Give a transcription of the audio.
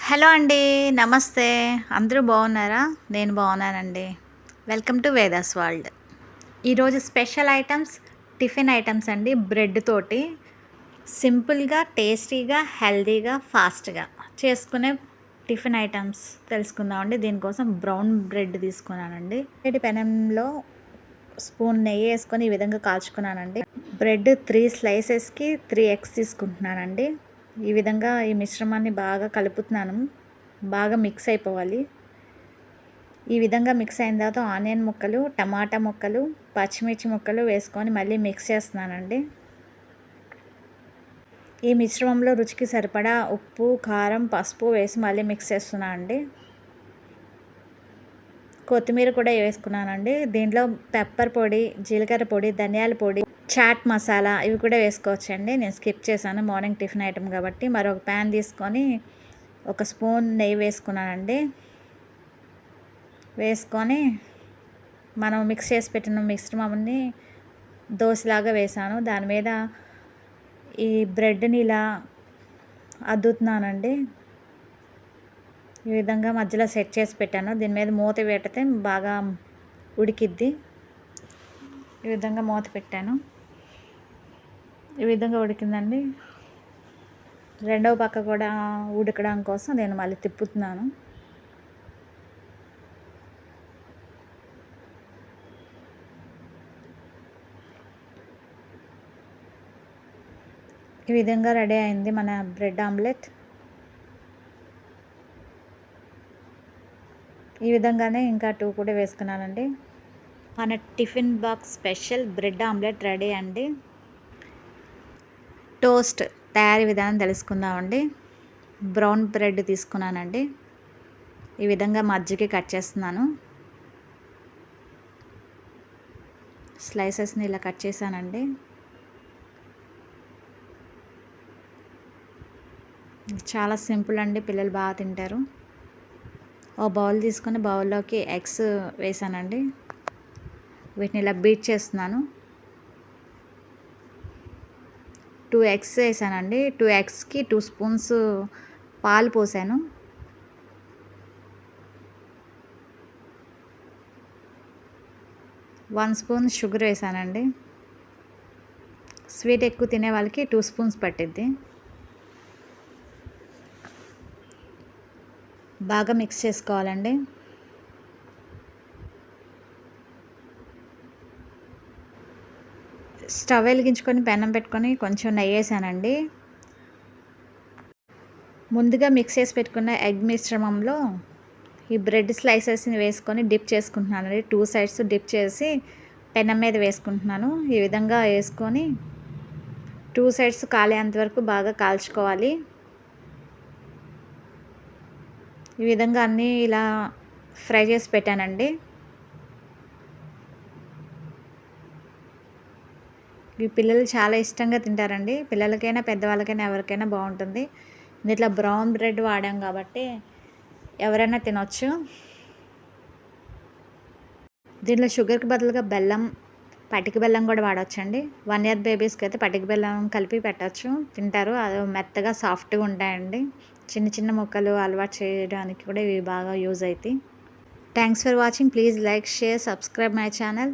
Hello అండి. నమస్తే. అందరూ బాగున్నారా? నేను బాగున్నానండి. Welcome to Vedas world. ఈరోజు స్పెషల్ ఐటమ్స్ టిఫిన్ ఐటమ్స్ అండి. బ్రెడ్ తోటి సింపుల్గా, టేస్టీగా, హెల్తీగా, ఫాస్ట్గా చేసుకునే టిఫిన్ ఐటమ్స్ తెలుసుకుందామండి. దీనికోసం బ్రౌన్ బ్రెడ్ తీసుకున్నానండి. వేడి పెనంలో స్పూన్ నెయ్యి వేసుకొని ఈ విధంగా కాల్చుకున్నానండి. బ్రెడ్ 3 స్లైసెస్కి 3 ఎగ్స్ తీసుకుంటున్నానండి. ఈ విధంగా ఈ మిశ్రమాన్ని బాగా కలుపుతున్నాను. బాగా మిక్స్ అయిపోవాలి. ఈ విధంగా మిక్స్ అయిన తర్వాత ఆనియన్ ముక్కలు, టమాటా ముక్కలు, పచ్చిమిర్చి ముక్కలు వేసుకొని మళ్ళీ మిక్స్ చేస్తున్నానండి. ఈ మిశ్రమంలో రుచికి సరిపడా ఉప్పు, కారం, పసుపు వేసి మళ్ళీ మిక్స్ చేస్తున్నాను అండి. కొత్తిమీర కూడా వేసుకున్నానండి. దీంట్లో పెప్పర్ పొడి, జీలకర్ర పొడి, ధనియాల పొడి, చాట్ మసాలా ఇవి కూడా వేసుకోవచ్చండి. నేను స్కిప్ చేశాను మార్నింగ్ టిఫిన్ ఐటమ్ కాబట్టి. మరొక ప్యాన్ తీసుకొని ఒక స్పూన్ నెయ్యి వేసుకున్నానండి. వేసుకొని మనం మిక్స్ చేసి పెట్టిన మిశ్రమాన్ని దోశలాగా వేసాను. దాని మీద ఈ బ్రెడ్ని ఇలా అద్దుతున్నానండి. ఈ విధంగా మధ్యలో సెట్ చేసి పెట్టాను. దీని మీద మూత పెడితే బాగా ఉడికిద్ది. ఈ విధంగా మూత పెట్టాను. ఈ విధంగా ఉడికిందండి. రెండవ పక్క కూడా ఉడకడం కోసం నేను మళ్ళీ తిప్పుతున్నాను. ఈ విధంగా రెడీ అయింది మన బ్రెడ్ ఆమ్లెట్. ఈ విధంగానే ఇంకా 2 కూడా వేసుకున్నానండి. మన tiffin box special bread omelette ready అండి. టోస్ట్ తయారీ విధానం తెలుసుకుందామండి. బ్రౌన్ బ్రెడ్ తీసుకున్నానండి. ఈ విధంగా మధ్యకి కట్ చేస్తున్నాను. స్లైసెస్ని ఇలా కట్ చేశానండి. చాలా సింపుల్ అండి. పిల్లలు బాగా తింటారు. ఓ బౌల్ తీసుకొని బౌల్లోకి ఎగ్స్ వేసానండి. వీటిని ఇలా బీట్ చేస్తున్నాను. 2 ఎగ్స్ వేసానండి. 2 ఎగ్స్కి 2 స్పూన్స్ పాలు పోసాను. వన్ స్పూన్ షుగర్ వేసానండి. స్వీట్ ఎక్కువ తినే వాళ్ళకి 2 స్పూన్స్ పట్టిద్ది. బాగా మిక్స్ చేసుకోవాలండి. స్టవ్ వెలిగించుకొని పెనం పెట్టుకొని కొంచెం నెయ్యి వేసానండి. ముందుగా మిక్స్ చేసి పెట్టుకున్న ఎగ్ మిశ్రమంలో ఈ బ్రెడ్ స్లైసెస్ని వేసుకొని డిప్ చేసుకుంటున్నానండి. 2 సైడ్స్ డిప్ చేసి పెనం మీద వేసుకుంటున్నాను. ఈ విధంగా వేసుకొని 2 సైడ్స్ కాలేంత వరకు బాగా కాల్చుకోవాలి. ఈ విధంగా అన్నీ ఇలా ఫ్రై చేసి పెట్టానండి. ఈ పిల్లలు చాలా ఇష్టంగా తింటారండి. పిల్లలకైనా పెద్దవాళ్ళకైనా ఎవరికైనా బాగుంటుంది. దీంట్లో బ్రౌన్ బ్రెడ్ వాడాం కాబట్టి ఎవరైనా తినొచ్చు. దీంట్లో షుగర్కి బదులుగా బెల్లం, పటిక బెల్లం కూడా వాడచ్చండి. 1 ఇయర్ బేబీస్కి అయితే పటిక బెల్లం కలిపి పెట్టచ్చు, తింటారు. అది మెత్తగా సాఫ్ట్గా ఉంటాయండి. చిన్న చిన్న ముక్కలు అలవాటు చేయడానికి కూడా ఇవి బాగా యూజ్ అవుతాయి. Thanks for watching. Please like, share, subscribe my channel.